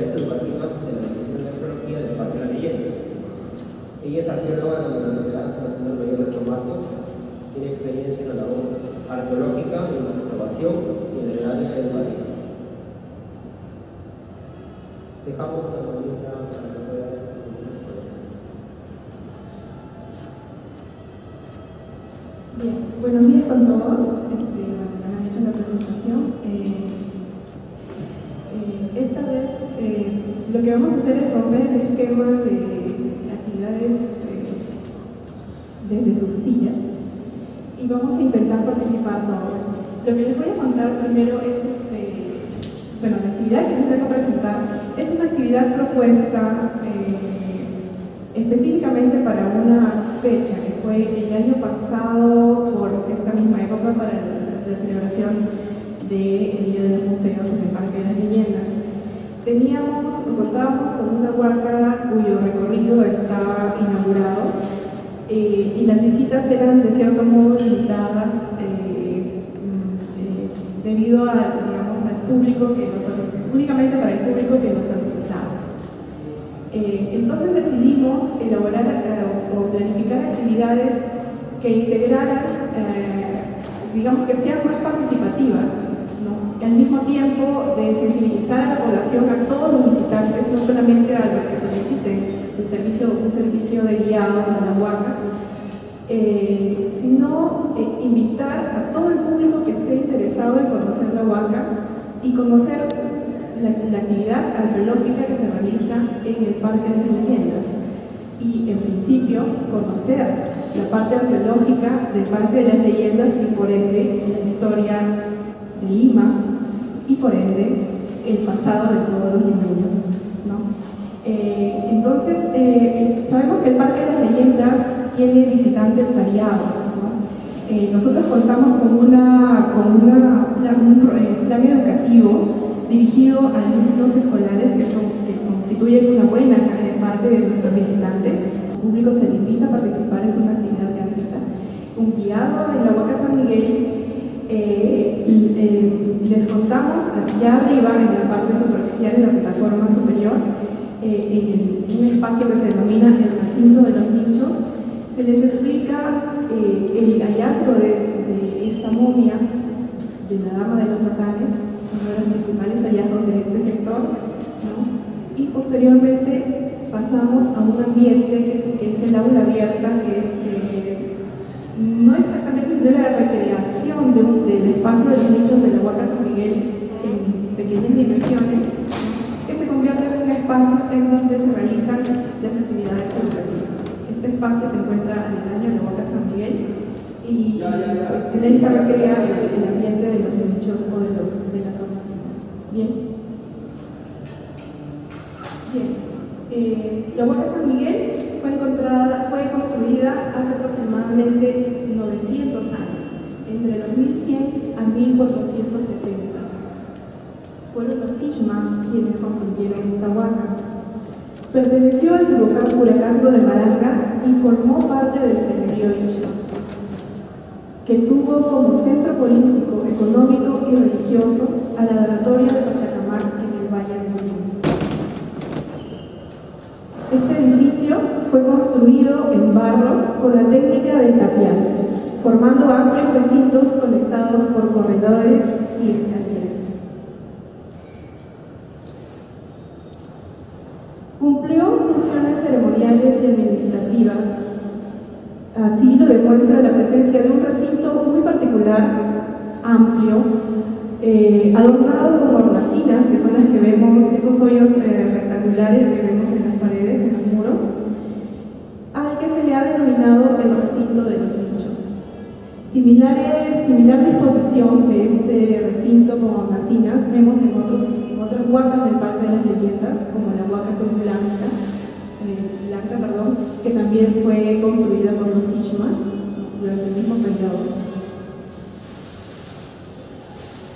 educativas de la División de Arqueología del Parque de las Leyendas. Ella es arqueóloga de la Universidad Nacional Mayor de San Marcos, tiene experiencia en la labor arqueológica, en la conservación y en el área educativa. Dejamos a la maestra para que pueda decir. Bien, buenos días con todos. Me han hecho la presentación. Esta vez lo que vamos a hacer es romper el esquema de actividades desde sus sillas y vamos a intentar participar todos. Lo que les voy a contar primero es, la actividad que les vengo a presentar es una actividad propuesta específicamente para una fecha que fue el año pasado por esta misma época para la celebración del Día de los Museos en el Parque de las Leyendas. Contábamos con una huaca cuyo recorrido está inaugurado y las visitas eran de cierto modo limitadas debido al público que nos solicitaba, únicamente para el público que nos solicitaba. Entonces decidimos elaborar o planificar actividades que integraran, que sean más participativas, ¿no? Al mismo tiempo de sensibilizar a la población, a todos los visitantes, no solamente a los que soliciten un servicio de guiado a las huacas, sino invitar a todo el público que esté interesado en conocer la huaca y conocer la actividad arqueológica que se realiza en el Parque de las Leyendas y, en principio, conocer la parte arqueológica del Parque de las Leyendas y, por ende, la historia de Lima y, por ende, el pasado de todos los limeños, ¿no? Entonces, sabemos que el Parque de las Leyendas tiene visitantes variados, ¿no? Nosotros contamos con un plan educativo dirigido a alumnos escolares que constituyen una buena parte de nuestros visitantes. El público se le invita a participar, es una actividad gratuita. Un guiado en la Huaca San Miguel, les contamos allá arriba, en la parte superficial, en la plataforma superior, en un espacio que se denomina el recinto de los nichos, se les explica el hallazgo de esta momia de la Dama de los Matanes, uno de los principales hallazgos de este sector, ¿no? Y posteriormente pasamos a un ambiente que es el aula abierta, que es no exactamente la recreación del espacio de los nichos de la Huaca San Miguel en pequeñas dimensiones, que se convierte en un espacio en donde se realizan las actividades educativas. Este espacio se encuentra aledaño en la Huaca San Miguel y en él se recrea el ambiente de los nichos o de las oficinas. Bien. La Huaca San Miguel fue construida hace aproximadamente 900 años, entre los 1100 a 1470. Fueron los Sishma quienes construyeron esta huaca. Perteneció al Buracazgo de Maranga y formó parte del señorío Ixma, que tuvo como centro político, económico y religioso al adoratorio de Pachacamac en el Valle de Lima. Este edificio fue construido en barro con la técnica del tapial, formando amplios recintos conectados por corredores y escaleras. Cumplió funciones ceremoniales y administrativas. Así lo demuestra la presencia de un recinto muy particular, amplio, adornado con hornacinas, que son las que vemos, esos hoyos rectangulares que vemos en las paredes, en los muros, al que se le ha denominado el recinto de los nichos. Similar disposición de este recinto con hornacinas vemos en otras huacas del Parque de las Leyendas, como la Huaca Blanca, que también fue construida por los Sishma durante el mismo periodo.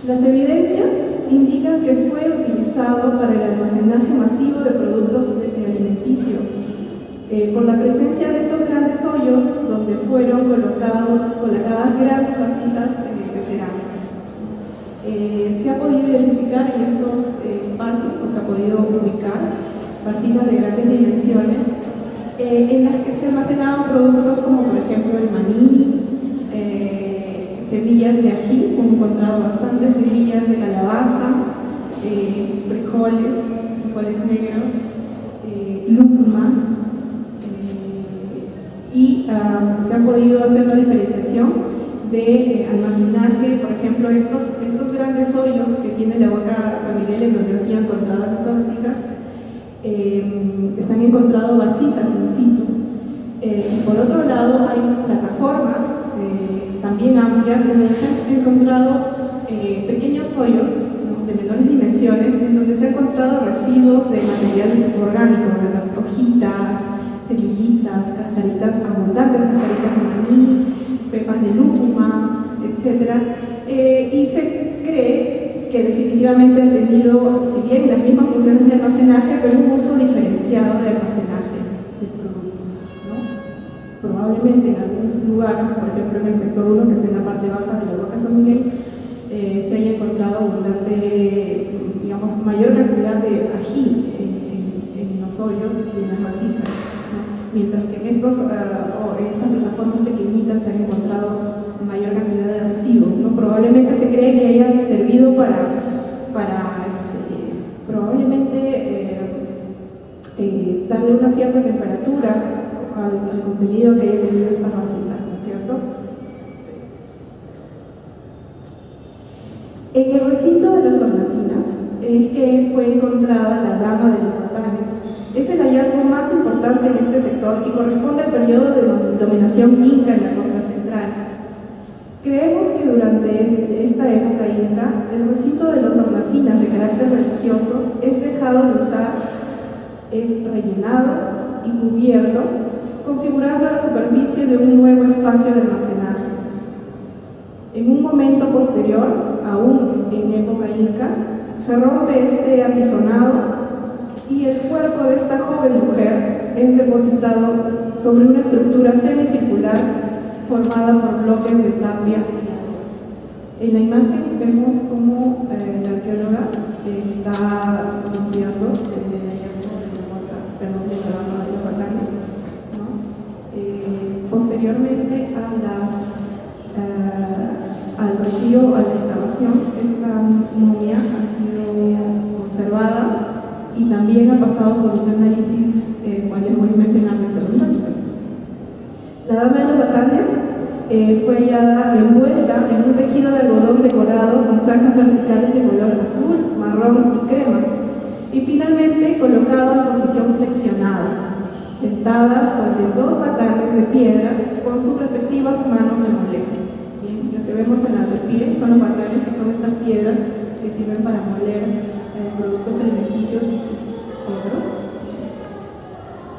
Las evidencias indican que fue utilizado para el almacenaje masivo de productos alimenticios, por la presencia de estos grandes hoyos donde fueron colocadas grandes vasijas de cerámica. Se ha podido identificar en estos espacios, o se ha podido ubicar ubicar, vasijas de grandes dimensiones, en las que se almacenaban productos como por ejemplo el maní, semillas de ají, se han encontrado bastantes semillas de calabaza, frijoles negros, lúcuma, y se ha podido hacer la diferenciación de almacenaje. Por ejemplo, estos grandes hoyos que tiene la Huaca San Miguel, en donde han sido encontradas estas vasijas, se han encontrado vasijas in situ. Y por otro lado hay plataformas también amplias en donde se han encontrado pequeños hoyos, ¿no?, de menores dimensiones, en donde se han encontrado residuos de material orgánico, ¿no?, hojitas, semillitas, cascaritas abundantes, cascaritas de maní, pepas de lúcuma, etc. Y se cree que definitivamente han tenido, si bien las mismas funciones de almacenaje, pero un uso diferenciado de almacenaje de productos, ¿no? Probablemente en algún lugar, por ejemplo en el sector 1, que está en la parte baja de la Huaca San Miguel, se haya encontrado abundante, digamos, mayor cantidad de ají en los hoyos y en las vasijas, ¿no? Mientras que en estas plataformas pequeñitas se han encontrado mayor cantidad de residuos, ¿no? Probablemente se cree que haya servido para probablemente darle una cierta temperatura al contenido que haya tenido estas vasijas, ¿no es cierto? En el recinto de las hornacinas es que fue encontrada la Dama de los Batanes. Es el hallazgo más importante en este sector y corresponde al periodo de dominación inca en la costa central. Creemos que durante esta época inca, el recinto de las hornacinas de carácter religioso es dejado de usar, es rellenado y cubierto, configurando la superficie de un nuevo espacio de almacenaje. En un momento posterior, aún en época inca, se rompe este apisonado y el cuerpo de esta joven mujer es depositado sobre una estructura semicircular formada por bloques de tapia. En la imagen vemos cómo la arqueóloga está limpiando el hallazgo de la Dama de los Batanes, ¿no? Posteriormente al retiro, a la excavación, esta momia ha sido conservada y también ha pasado por un análisis, cual les voy a mencionar dentro de un ratito. La Dama de los Batanes fue hallada envuelta en un tejido de algodón decorado con franjas verticales de color azul, marrón y crema, y finalmente colocado en posición flexionada, sentada sobre dos batanes de piedra con sus respectivas manos de moler. Bien, lo que vemos en la de pie son los batanes, que son estas piedras que sirven para moler productos alimenticios y otros.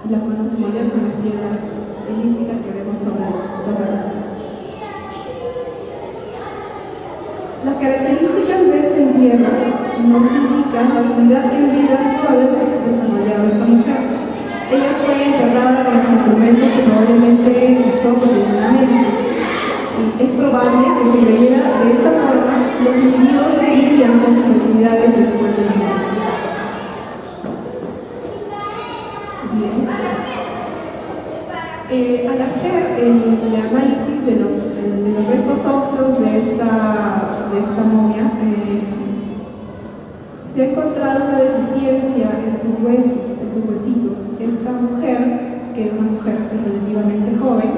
Y las manos de moler son las piedras elípticas que vemos sobre los batanes. Las características de este entierro nos indican la actividad que en vida pudo haber desarrollado esta mujer. Ella fue enterrada con los instrumentos que probablemente usó cotidianamente. Es probable que si leyera de esta forma, los individuos seguirían con sus actividades después de la muerte. Bien. Al hacer el análisis de los restos óseos de esta momia, se ha encontrado una deficiencia en sus huesos, en sus huesitos. Esta mujer, que era una mujer relativamente joven,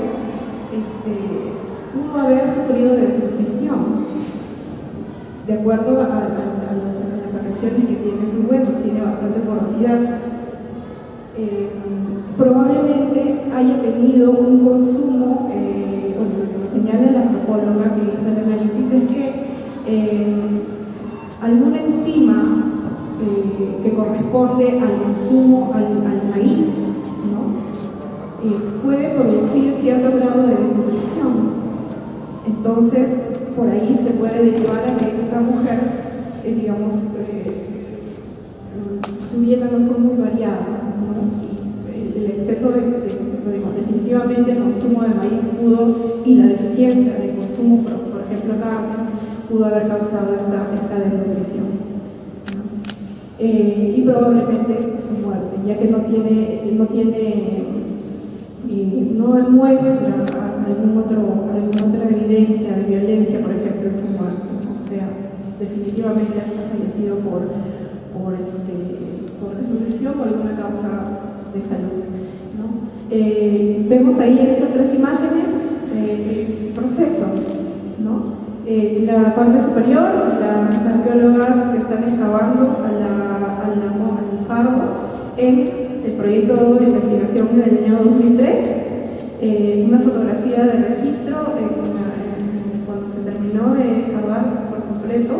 pudo haber sufrido de desnutrición, de acuerdo a las afecciones que tiene sus huesos. Tiene bastante porosidad. Probablemente haya tenido un consumo, lo señala la antropóloga que hizo el análisis, es que alguna enzima que corresponde al consumo al maíz, ¿no?, puede producir cierto grado de desnutrición. Entonces, por ahí se puede derivar a que esta mujer, digamos, su dieta no fue muy variada, ¿no? Y el exceso definitivamente el consumo de maíz y la deficiencia de consumo, por ejemplo, carnes, pudo haber causado esta desnutrición, ¿no? y probablemente su muerte, ya que no muestra alguna otra evidencia de violencia, por ejemplo, en su muerte. O sea, definitivamente ha fallecido por desnutrición o alguna causa de salud, ¿no? Vemos ahí en estas tres imágenes el proceso, ¿no? La parte superior, las arqueólogas que están excavando al Fardo en el proyecto de investigación del año 2003, una fotografía de registro cuando se terminó de excavar por completo,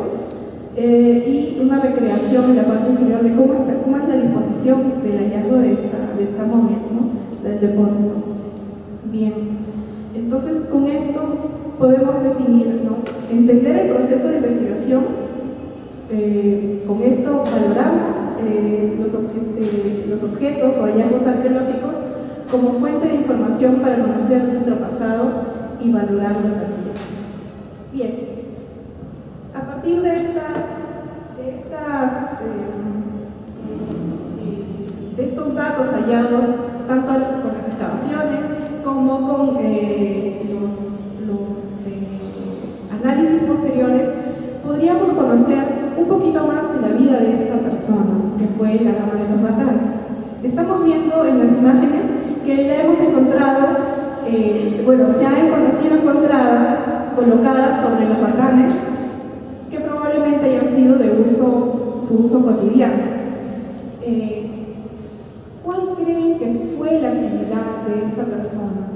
y una recreación en la parte inferior de cómo es la disposición del hallazgo de esta momia, ¿no? Del depósito. Bien, entonces con esto podemos definir, ¿no? Entender el proceso de investigación. Con esto valoramos los objetos o hallazgos arqueológicos como fuente de información para conocer nuestro pasado y valorarlo también. Bien, a partir de estos datos hallados, tanto con las excavaciones como con los análisis posteriores, podríamos conocer un poquito más de la vida de esta persona, que fue la dama de los batanes. Estamos viendo en las imágenes que la hemos encontrado, se ha sido encontrada colocada sobre los batanes, que probablemente hayan sido de su uso cotidiano. ¿Cuál creen que fue la actividad de esta persona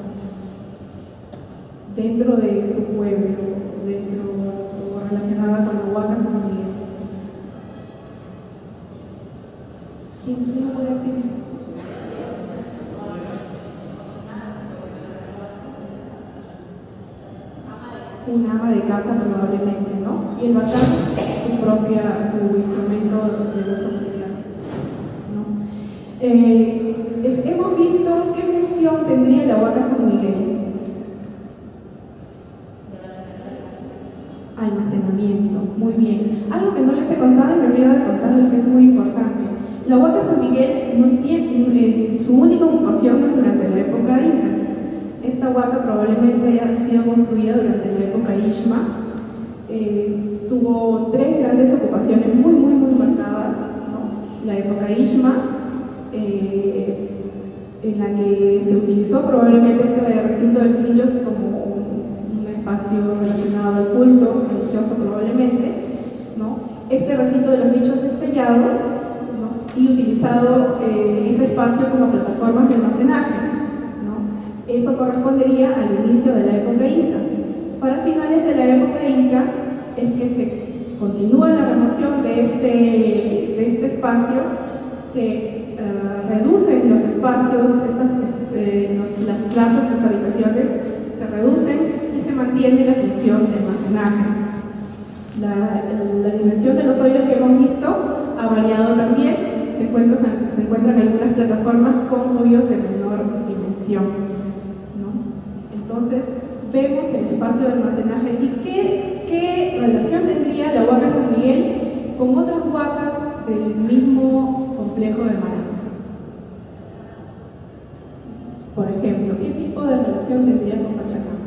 dentro de su pueblo, relacionada con la Huaca San Miguel? ¿Quién lo puede decir? Una ama de casa probablemente, ¿no? Y el batán, su instrumento de uso cotidiano, ¿no? Hemos visto qué función tendría la Huaca San Miguel. Almacenamiento, muy bien. Algo que no les he contado y me olvido de contarles, que es muy importante. La Huaca San Miguel su única ocupación no es durante la época inca. Esta huaca probablemente haya sido construida durante la época Ishma. Tuvo tres grandes ocupaciones muy marcadas, ¿no? La época Ishma, en la que se utilizó probablemente este recinto de nichos como un espacio relacionado al culto religioso probablemente, ¿no? Este recinto de los nichos es sellado, ¿no? Y utilizado ese espacio como plataformas de almacenaje, ¿no? Eso correspondería al inicio de la época inca. Para finales de la época inca es que se continúa la remoción de este espacio, se reducen los espacios, las plazas, las habitaciones se reducen y se mantiene la función de almacenaje. La dimensión de los hoyos que hemos visto ha variado también. Se encuentran algunas plataformas con hoyos de menor dimensión, ¿no? Entonces vemos el espacio de almacenaje y qué relación tendría la Huaca San Miguel con otras huacas del mismo complejo de Maranga. Por ejemplo, ¿qué tipo de relación tendría con Pachacama?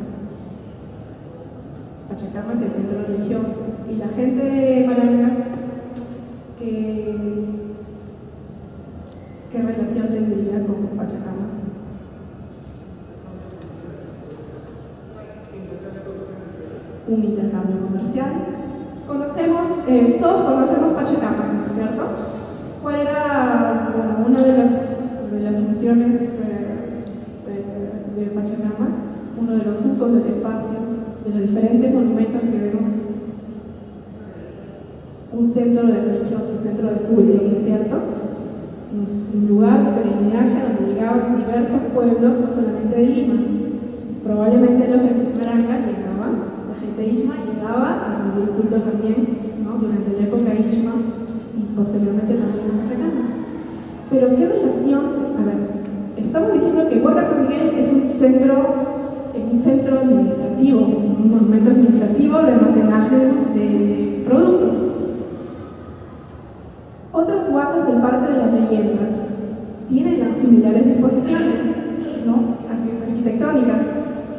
Pachacama es el centro religioso. Y la gente de Maranga, ¿qué relación tendría con Pachacama? Un intercambio comercial. Todos conocemos Pachacama, ¿no es cierto? ¿Cuál era una de las funciones de Pachacama? Uno de los usos del espacio, de los diferentes monumentos que vemos. Un centro de religioso, un centro de culto, ¿no es cierto? Un lugar de peregrinaje donde llegaban diversos pueblos, no solamente de Lima. Probablemente los de Maranga llegaban, la gente de Ishma llegaba a rendir culto también, ¿no? Durante la época Ishma y posteriormente también en Pachacama. Pero ¿qué relación? A ver, estamos diciendo que Huaca San Miguel es un centro administrativo, un monumento administrativo de almacenaje de productos. Otros huacas del Parque de las Leyendas tienen similares disposiciones, ¿no?, arquitectónicas.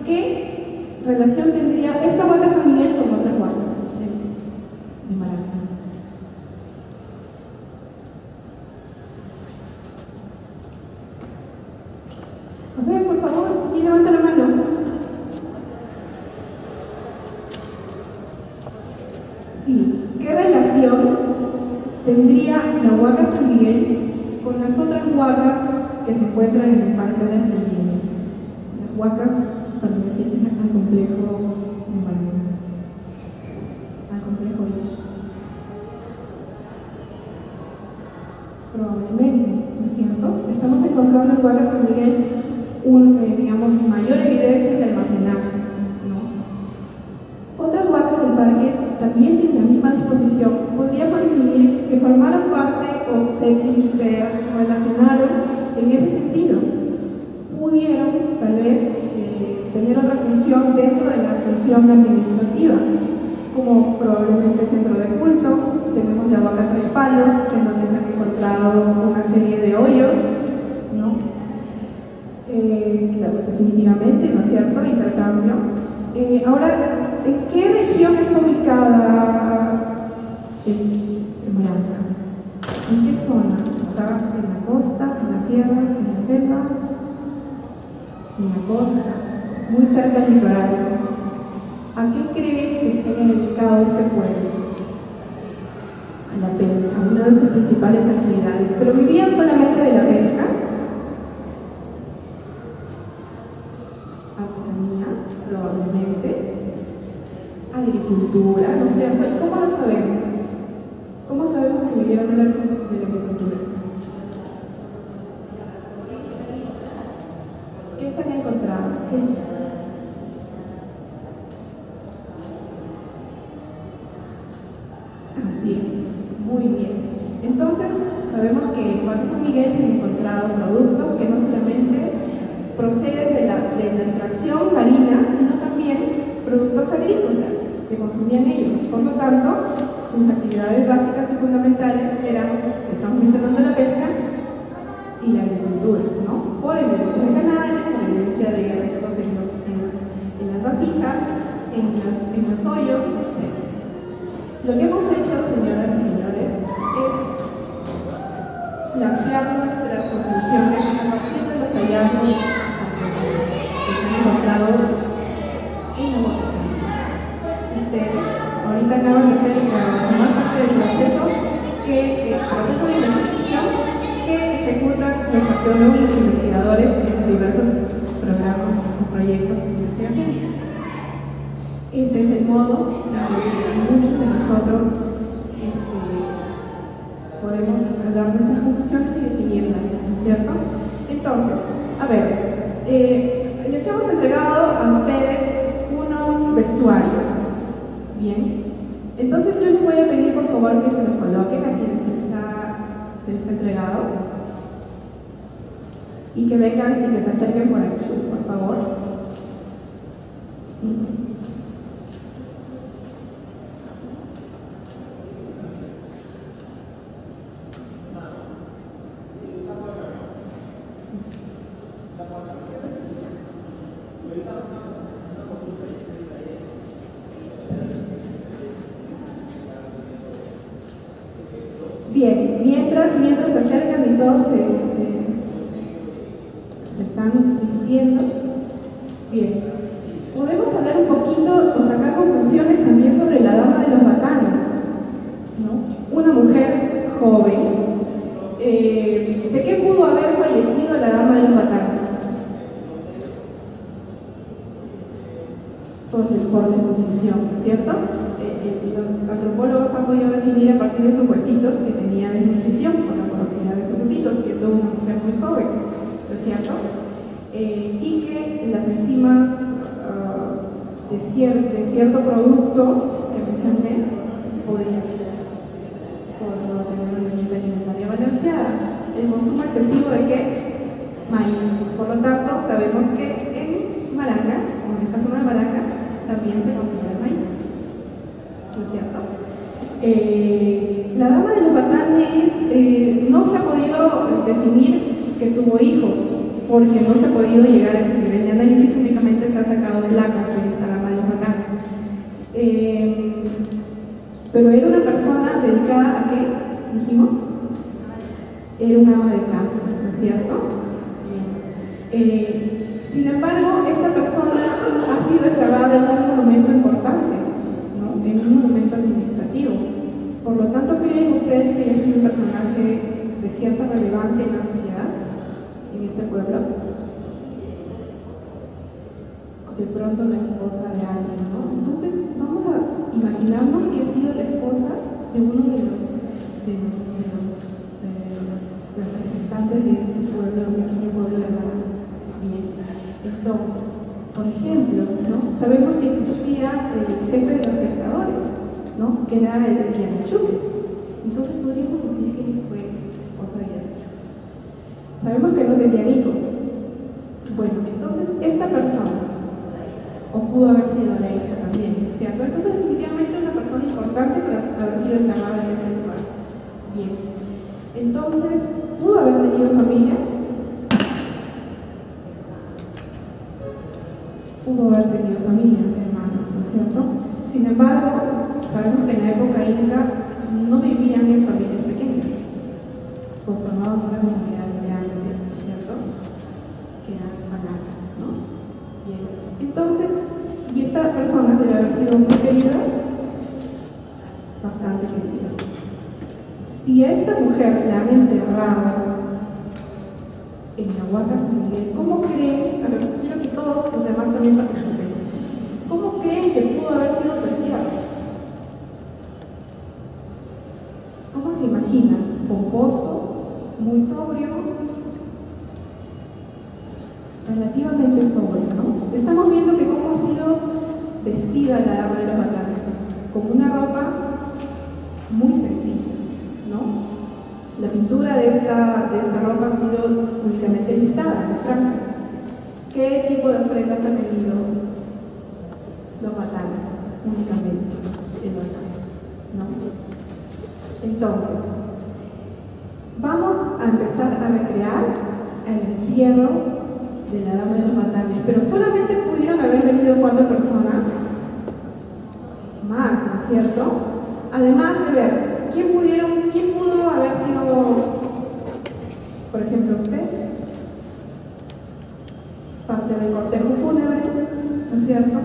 ¿Qué relación tendría esta huaca San Miguel con otras huacas de Maranga? A ver, por favor, ¿quién levanta la mano? Sí, ¿qué relación tendría la huaca San Miguel con las otras huacas que se encuentran en el Parque de las Leyendas? Las huacas pertenecientes al complejo de Maranga, al complejo Ish. Probablemente, ¿no es cierto? Estamos encontrando en huaca San Miguel digamos, mayor evidencia de almacenaje, ¿no? Otras huacas del parque también tienen la misma disposición. Podríamos definir que formaron parte o se interrelacionaron en ese sentido. Pudieron, tal vez, tener otra función dentro de la función administrativa, como probablemente centro de culto. Tenemos la huaca Tres Palos, en donde se han encontrado una serie de hoyos, ¿no? Claro, definitivamente, ¿no es cierto? Intercambio. Ahora, ¿en qué región está ubicada Maranga? ¿En qué zona? ¿Está en la costa, en la sierra, en la selva? En la costa, muy cerca del litoral. ¿A qué creen que se haya dedicado este pueblo? A la pesca, una de sus principales actividades. ¿Pero vivían solamente de la pesca? Artesanía, probablemente. Agricultura, ¿no es cierto? ¿Y cómo lo sabemos? ¿Cómo sabemos que vivieron de la agricultura? ¿Qué se han encontrado? ¿Qué? Así es, muy bien. Entonces, sabemos que en Parque San Miguel se han encontrado productos que no solamente proceden de la extracción marina, sino también productos agrícolas que consumían ellos. Por lo tanto, sus actividades básicas y fundamentales eran, estamos mencionando la pesca y la agricultura, ¿no? Por evidencia de canales, por evidencia de restos en las vasijas, en los hoyos, etc. Lo que hemos hecho, señoras y señores, es plantear nuestras conclusiones a partir de los hallazgos que se han encontrado en la huaca San Miguel. Ustedes ahorita acaban de formar parte del proceso de investigación que ejecutan los arqueólogos y investigadores en diversos programas o proyectos de investigación. Ese es el modo en que muchos de nosotros podemos dar nuestras conclusiones y definirlas, ¿no es cierto? Entonces, a ver, les hemos entregado a ustedes unos vestuarios, ¿bien? Entonces yo les voy a pedir por favor que se los coloquen a quienes se les ha entregado y que vengan y que se acerquen por aquí, por favor. Bien, mientras se acercan y todos se están vistiendo, bien, podemos hablar un poquito o sacar conclusiones también sobre la dama de los batanes, ¿no? Una mujer joven. ¿De qué pudo haber fallecido la dama de los batanes? Por desnutrición, ¿cierto? Los antropólogos han podido definir a partir de sus huesitos que tenía desnutrición por la porosidad de sus huesitos, siendo una mujer muy joven, ¿no es cierto? Y que las enzimas de cierto producto que mencioné podían no tener una dieta alimentaria balanceada. El consumo excesivo de ¿qué? Maíz. Por lo tanto, sabemos que en Maranga, o en esta zona de Maranga, también se consume el maíz, ¿no es cierto? La dama de los batanes no se ha podido definir que tuvo hijos, porque no se ha podido llegar a ese nivel de análisis, únicamente se ha sacado placas de esta dama de los batanes. Pero era una persona dedicada a ¿qué? Dijimos. Era un ama de casa, ¿no es cierto? Sin embargo, esta persona ha sido enterrada en un monumento importante, ¿no? En un monumento administrativo. Por lo tanto, ¿creen ustedes que haya sido un personaje de cierta relevancia en la sociedad, en este pueblo? De pronto la esposa de alguien, ¿no? Entonces, vamos a imaginarnos que ha sido la esposa de uno de los representantes de este pueblo, un pequeño pueblo de Mara. Bien, entonces, por ejemplo, ¿no? Sabemos que existía el jefe de los pescadores, ¿no? Que era el Yanachuque. Entonces podríamos decir que él fue esposa de Yanachuque. Sabemos que no tenían hijos. Bueno, entonces esta persona, o pudo haber sido la hija también, ¿cierto? Entonces definitivamente una persona importante para haber sido enterrada en ese lugar. Bien, entonces, ¿pudo haber tenido familia? Pudo haber tenido familia, hermanos, ¿no es cierto? Sin embargo, sabemos que en la época inca no vivían en familias pequeñas, conformaban una comunidad grande, ¿cierto? Que eran manacas, ¿no? Bien, entonces, y esta persona debe haber sido muy querida, bastante querida. Si a esta mujer la han enterrado en la Huaca San Miguel, ¿cómo creen? A ver, quiero que todos los demás también participen. ¿Cómo creen que pudo haber sido su entierro? ¿Cómo se imaginan? ¿Pomposo? ¿Muy sobrio? Relativamente sobrio, ¿no? Estamos viendo que cómo ha sido vestida la dama de los batanes, con una ropa muy sencilla, ¿no? La pintura de esta ropa ha sido únicamente listada, las franjas. ¿Qué tipo de ofrendas ha tenido los batanes? Únicamente el batán, ¿no? Entonces, vamos a empezar a recrear el entierro de la dama de los batanes, pero solamente pudieron haber venido 4 personas más, ¿no es cierto? Además de ver, ¿quién pudo haber sido, por ejemplo, usted? Parte del cortejo fúnebre, ¿no es cierto?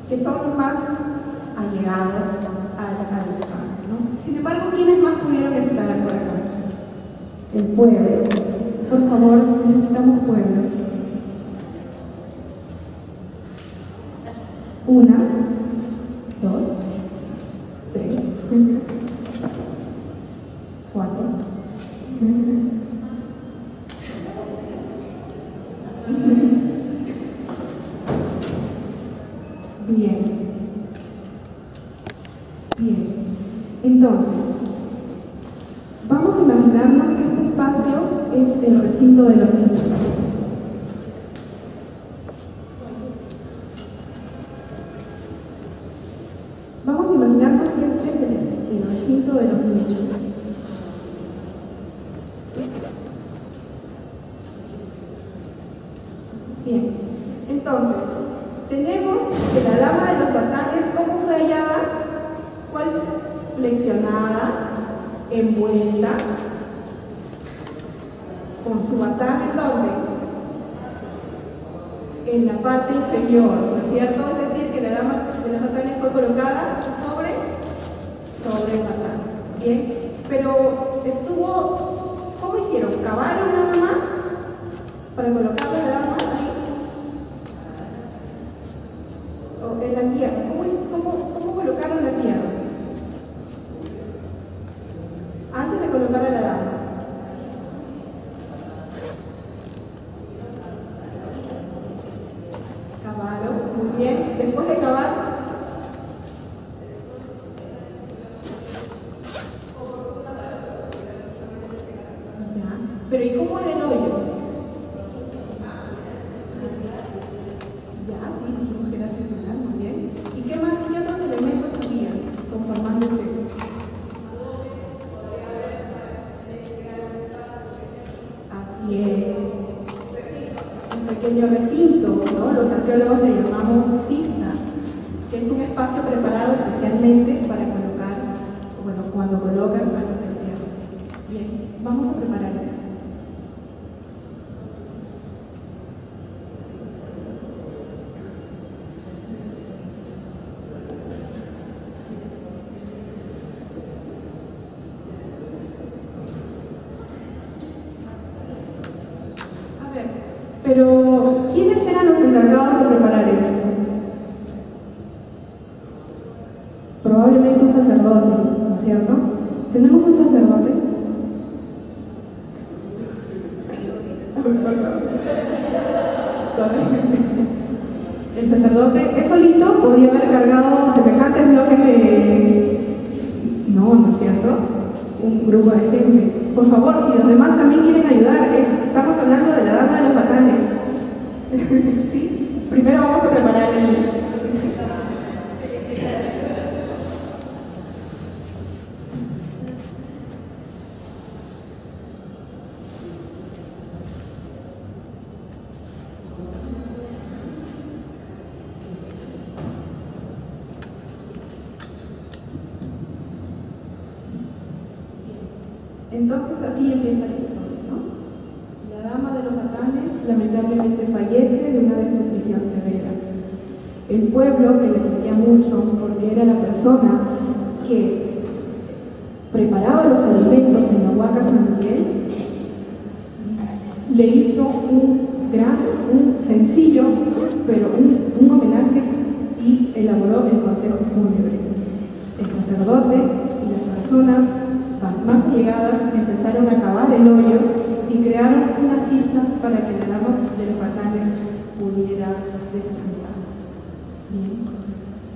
Que son más allegados a la ¿no? Sin embargo, ¿quiénes más pudieron estar por acá? El pueblo. Por favor, necesitamos pueblo. 1, 2, 3, 4. Bien. Bien. Entonces, vamos a imaginarnos que este espacio es el recinto de los nichos. Vamos a imaginarnos que este es el recinto de los nichos. Bien, entonces, tenemos que la dama de los batanes, ¿cómo fue hallada? ¿Cuál? Flexionada, envuelta, con su batán, ¿en dónde? En la parte inferior, ¿no es cierto? Es decir, que la dama de los batanes fue colocada sobre el batán. Bien, pero ¿cómo hicieron? ¿Cavaron nada más para colocarle la dama ahí? ¿O en la tierra? ¿Cómo colocaron la tierra? Antes de colocar a la dama. Cavaron, muy bien. Después de cavar, ya. Pero ¿y cómo era el hoyo? Ya, sí, dijimos que era circular, muy bien. ¿Y qué más? ¿Qué otros elementos había conformando ese? Así es. Un pequeño recinto, ¿no? Los arqueólogos le llamamos cista, que es un espacio preparado especialmente para colocar, bueno, cuando colocan a los entierros. Bien, vamos a preparar eso. Pero, ¿quiénes eran los encargados de preparar esto? Probablemente un sacerdote, ¿no es cierto? ¿Tenemos un sacerdote? El sacerdote, él solito podía haber cargado semejantes bloques de... No es cierto. Un grupo de gente. Por favor, si los demás también quieren ayudar, estamos hablando de la dama de los batanes. ¿Sí? Primero vamos a preparar el... Entonces así empieza la historia, ¿no? La dama de los batanes lamentablemente fallece de una desnutrición severa. El pueblo, que le quería mucho porque era la persona que preparaba los alimentos en la Huaca San Miguel, le hizo un sencillo, pero un homenaje, y elaboró el cortejo fúnebre. El sacerdote y las personas más allegadas empezaron a cavar el hoyo y crearon una cista para que la dama de los batanes pudiera descansar. Bien.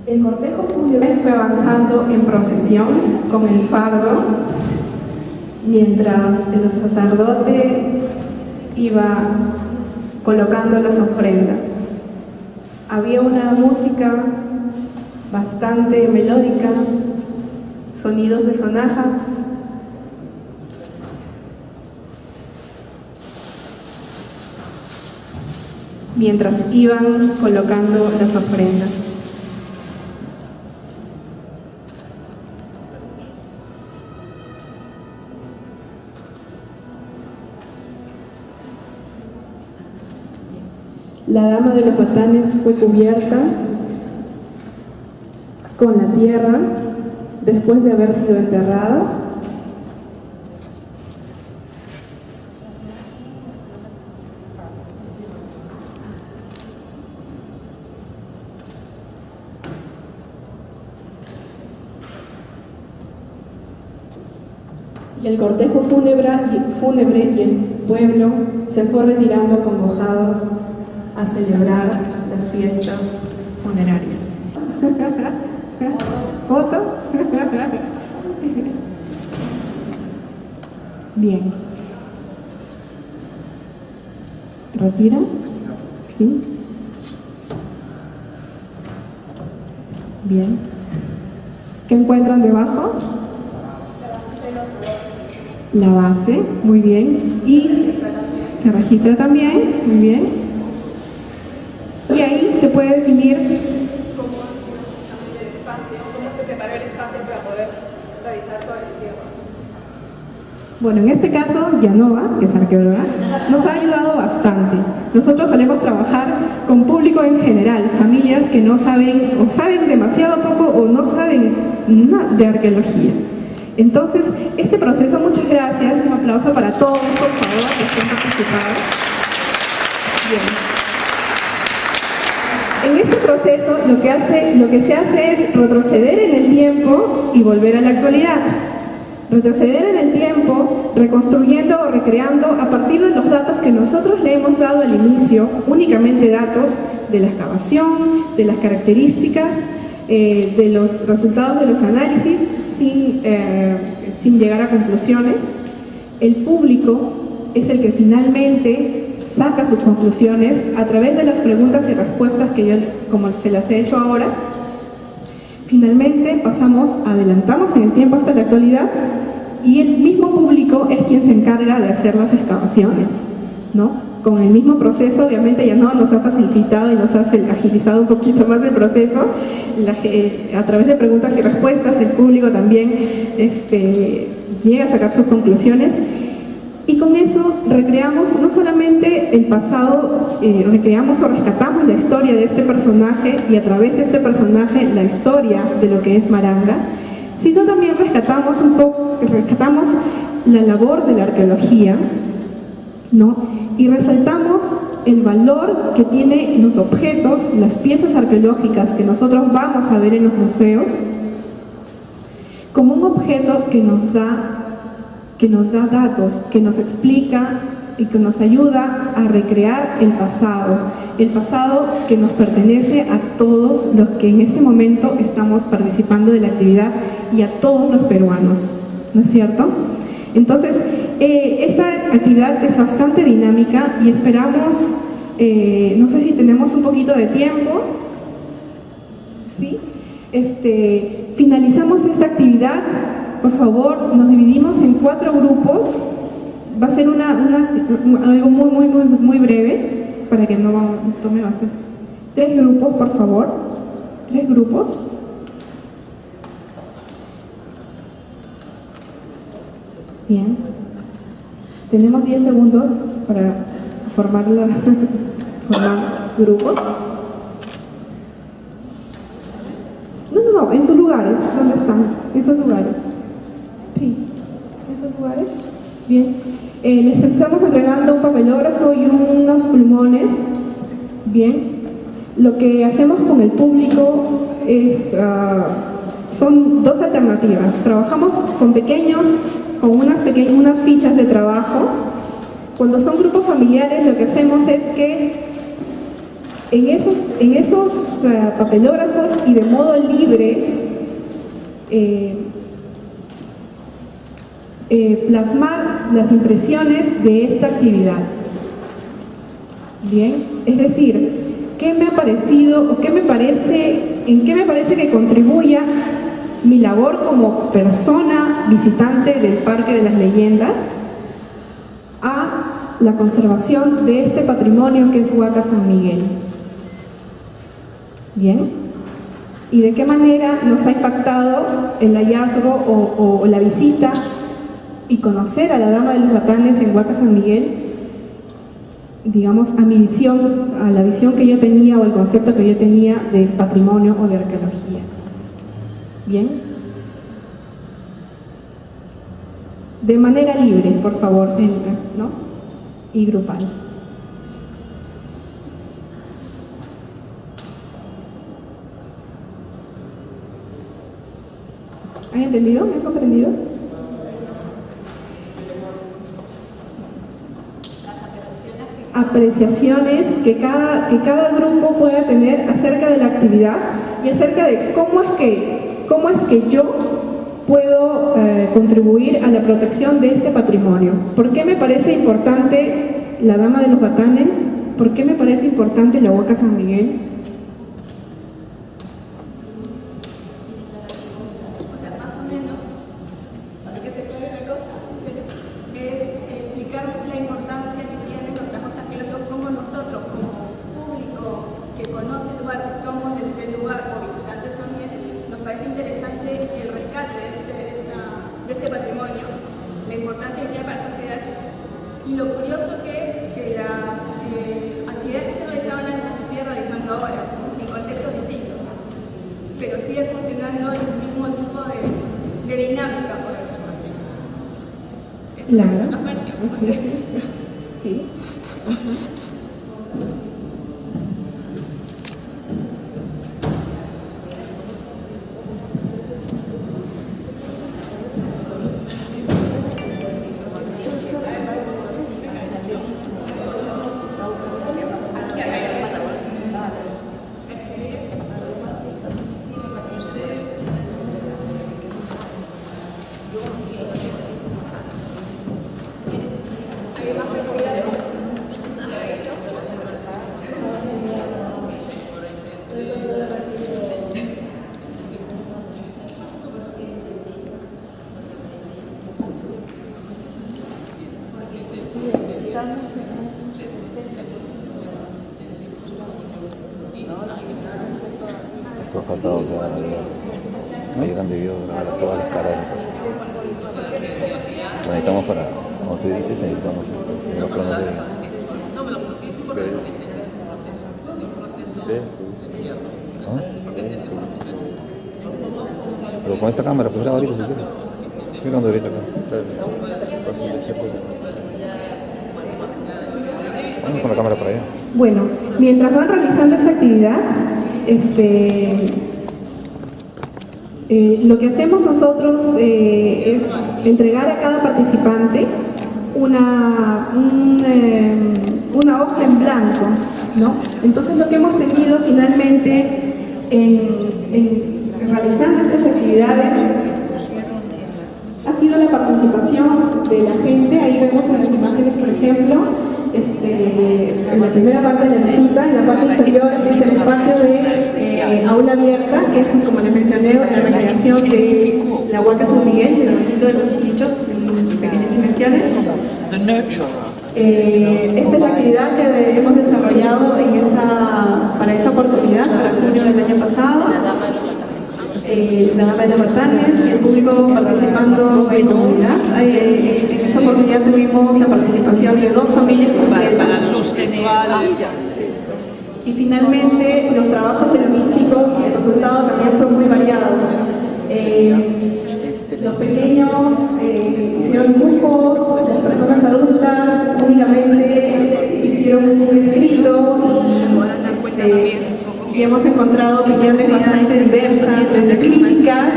El cortejo fúnebre fue avanzando en procesión con el fardo, mientras el sacerdote iba colocando las ofrendas. Había una música bastante melódica, sonidos de sonajas, mientras iban colocando las ofrendas. La dama de los batanes fue cubierta con la tierra después de haber sido enterrada. Y el cortejo fúnebre y el pueblo se fue retirando acongojados a celebrar las fiestas funerarias. ¿Foto? Bien. ¿Retira? ¿Sí? Bien. ¿Qué encuentran debajo? La base, muy bien. Y se registra también, muy bien. Y ahí se puede definir cómo se preparó el espacio para poder realizar todo el tiempo. Bueno, en este caso, Yanova, que es arqueóloga, nos ha ayudado bastante. Nosotros solemos trabajar con público en general, familias que no saben o saben demasiado poco o no saben nada de arqueología. Entonces, este proceso, muchas gracias, un aplauso para todos, por favor, que han participado. Bien. En este proceso lo que se hace es retroceder en el tiempo y volver a la actualidad. Retroceder en el tiempo, reconstruyendo o recreando a partir de los datos que nosotros le hemos dado al inicio, únicamente datos de la excavación, de las características, de los resultados de los análisis, sin llegar a conclusiones. El público es el que finalmente saca sus conclusiones a través de las preguntas y respuestas que yo, como se las he hecho ahora. Finalmente adelantamos en el tiempo hasta la actualidad, y el mismo público es quien se encarga de hacer las excavaciones. ¿no? Con el mismo proceso, obviamente ya no nos ha facilitado y nos ha agilizado un poquito más el proceso. A través de preguntas y respuestas, el público también llega a sacar sus conclusiones. Y con eso recreamos no solamente el pasado, recreamos o rescatamos la historia de este personaje y a través de este personaje la historia de lo que es Maranga, sino también rescatamos la labor de la arqueología, ¿no? Y resaltamos el valor que tienen los objetos, las piezas arqueológicas que nosotros vamos a ver en los museos, como un objeto que nos da datos, que nos explica y que nos ayuda a recrear el pasado que nos pertenece a todos los que en este momento estamos participando de la actividad y a todos los peruanos, ¿no es cierto? Entonces, esa actividad es bastante dinámica y esperamos, no sé si tenemos un poquito de tiempo, ¿sí? Finalizamos esta actividad. Por favor, nos dividimos en 4 grupos. Va a ser algo muy breve, para que no tome bastante. 3 grupos, por favor. 3 grupos. Bien. Tenemos 10 segundos para formar grupos. No, en sus lugares. ¿Dónde están? En sus lugares. Sí, esos lugares. Bien, les estamos entregando un papelógrafo y unos plumones. Bien, lo que hacemos con el público son 2 alternativas. Trabajamos con pequeños, con unas fichas de trabajo. Cuando son grupos familiares, lo que hacemos es que en esos papelógrafos y de modo libre plasmar las impresiones de esta actividad. Bien, es decir, ¿qué me ha parecido o en qué me parece que contribuya mi labor como persona visitante del Parque de las Leyendas a la conservación de este patrimonio que es Huaca San Miguel? Bien, ¿y de qué manera nos ha impactado el hallazgo o la visita y conocer a la Dama de los Batanes en Huaca San Miguel, digamos, a mi visión, a la visión que yo tenía o el concepto que yo tenía de patrimonio o de arqueología? Bien. De manera libre, por favor, ¿no? Y grupal. ¿Han entendido? ¿Me han comprendido? Apreciaciones que cada grupo pueda tener acerca de la actividad y acerca de cómo es que yo puedo contribuir a la protección de este patrimonio. ¿Por qué me parece importante la Dama de los Batanes? ¿Por qué me parece importante la Huaca San Miguel? Claro. Sí. Estamos faltado que hayan debido grabar a todas las caras de la cosa. Necesitamos para, como tú dices, necesitamos unos planos de... ¿Ah? Pero con esta cámara, pues graba ahorita si quieres. Estoy grabando ahorita acá. Vamos con la cámara para allá. Bueno, mientras van realizando esta actividad, lo que hacemos nosotros es entregar a cada participante una hoja en blanco, ¿no? Entonces lo que hemos tenido finalmente realizando estas actividades ha sido la participación de la gente. Ahí vemos en las imágenes, por ejemplo, en la primera parte de la visita, en la parte inferior es el espacio de aula abierta, que es, como les mencioné, la recreación de la Huaca San Miguel, del recinto de los nichos en pequeñas dimensiones. Esta es la actividad que hemos desarrollado para esa oportunidad, para junio del año pasado. La Dama de los Batanes y el público participando en comunidad. En esta oportunidad tuvimos la participación de 2 familias completas. Y finalmente los trabajos de los chicos, el resultado también fue muy variado. Los pequeños hicieron dibujos, las personas adultas únicamente hicieron un escrito y hemos encontrado opiniones bastante diversas, desde críticas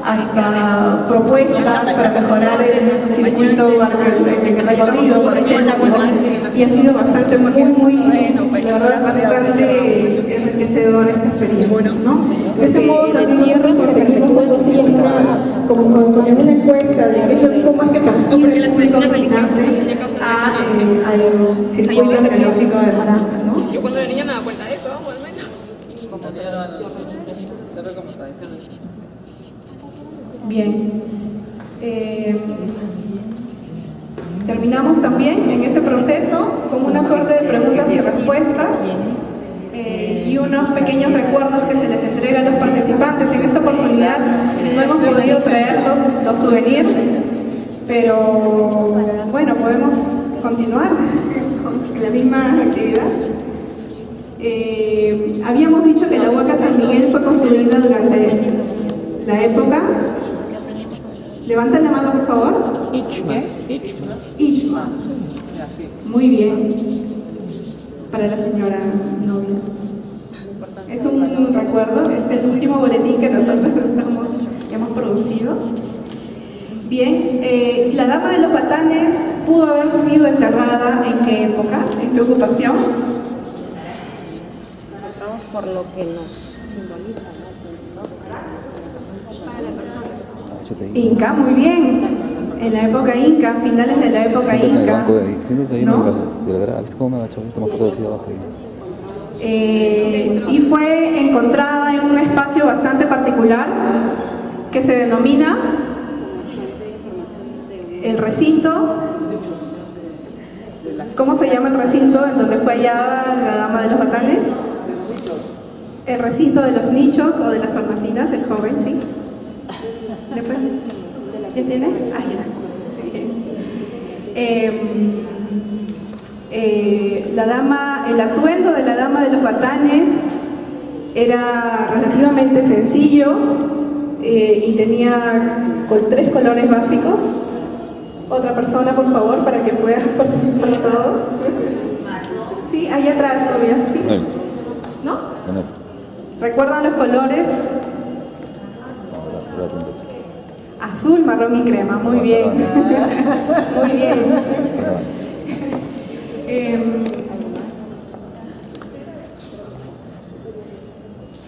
hasta propuestas para mejorar el circuito recorrido, por ejemplo, y ha sido bastante, muy, la verdad, bastante enriquecedora esta experiencia, ¿no? De ese modo también nosotros conseguimos algo así como una encuesta de cómo es que percibe el público visitante al circuito arqueológico de Jaragua, ¿no? Yo cuando era niña me daba cuenta de eso, al menos. Bien. Terminamos también en ese proceso con una suerte de preguntas y respuestas y unos pequeños recuerdos que se les entrega a los participantes. En esta oportunidad no hemos podido traer los souvenirs, pero bueno, podemos continuar con la misma actividad. Habíamos dicho que la Huaca San Miguel fue construida durante la época. Levanten la mano, por favor. Ishma. Muy bien. Para la señora Novia. Es un recuerdo, es el último boletín que nosotros hemos producido. Bien, la Dama de los Batanes pudo haber sido enterrada ¿en qué época? ¿En qué ocupación? Por lo que nos simboliza, ¿no? Inca, muy bien. En la época Inca, finales de la época Inca. Y fue encontrada en un espacio bastante particular que se denomina el recinto. ¿Cómo se llama el recinto en donde fue hallada la Dama de los Batanes? El recinto de los nichos o de las hornacinas, el joven, ¿sí? ¿Ya tiene? Ah, ya. El atuendo de la Dama de los Batanes era relativamente sencillo y tenía 3 colores básicos. Otra persona, por favor, para que puedan participar todos. Sí, ahí atrás todavía. ¿Sí? ¿No? ¿Recuerdan los colores? Azul, marrón y crema, muy bien. Muy bien.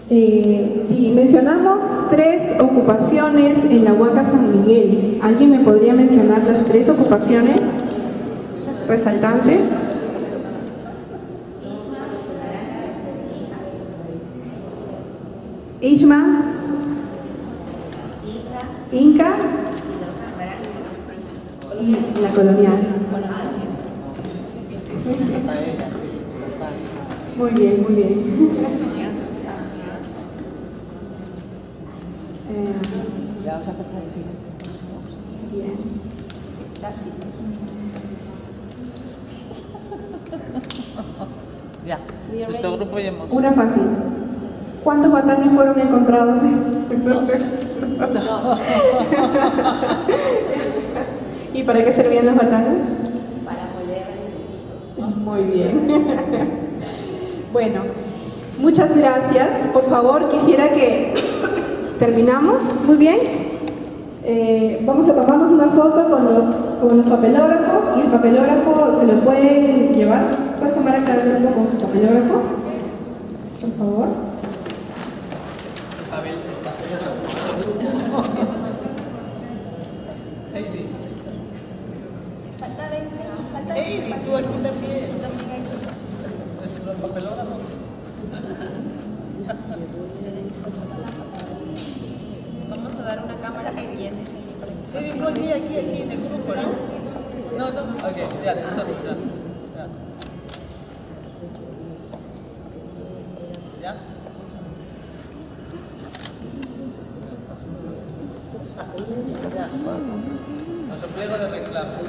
Y mencionamos 3 ocupaciones en la Huaca San Miguel. ¿Alguien me podría mencionar las 3 ocupaciones resaltantes? Ishma, Inca y la colonial. Muy bien, muy bien. Bien. Ya, nuestro grupo ya hemos... Una fácil. ¿Cuántos batanes fueron encontrados? ¿Y para qué servían los batanes? Para moler alimentitos. Muy bien. Bueno, muchas gracias. Por favor, quisiera que terminamos. Muy bien. Vamos a tomarnos una foto con los papelógrafos y el papelógrafo se lo pueden llevar. ¿Puedes tomar a cada grupo con su papelógrafo? Por favor. Falta 20, falta 20. Ey, tú aquí también. Nuestro papelógrafo. Vamos a dar una cámara que viene. Sí, tú aquí, en el grupo, ¿no? No, ok, ya, nosotros, ya. ¿Ya? Ya. Nuestro pliego de reclamos.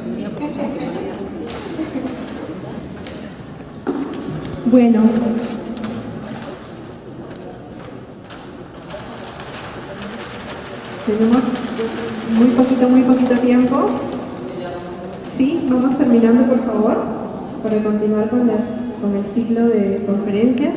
Bueno. Tenemos muy poquito tiempo. Sí, vamos terminando, por favor, para continuar con el ciclo de conferencias.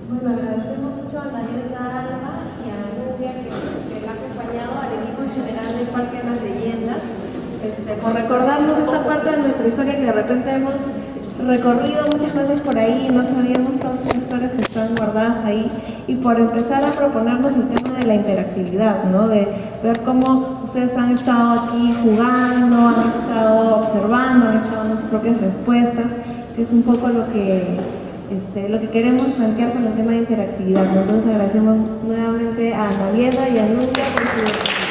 Bueno, agradecemos mucho a Nadiesa Alba y a Nubia que la ha acompañado, al equipo en general del Parque de las Leyendas, por recordarnos esta parte de nuestra historia que de repente hemos recorrido muchas veces por ahí y no sabíamos todas las historias que están guardadas ahí, y por empezar a proponernos el tema de la interactividad, ¿no? De ver cómo ustedes han estado aquí jugando, han estado observando, han estado dando sus propias respuestas, que es un poco lo que queremos plantear con el tema de interactividad, ¿no? Entonces agradecemos nuevamente a Navieta y a Nubia por su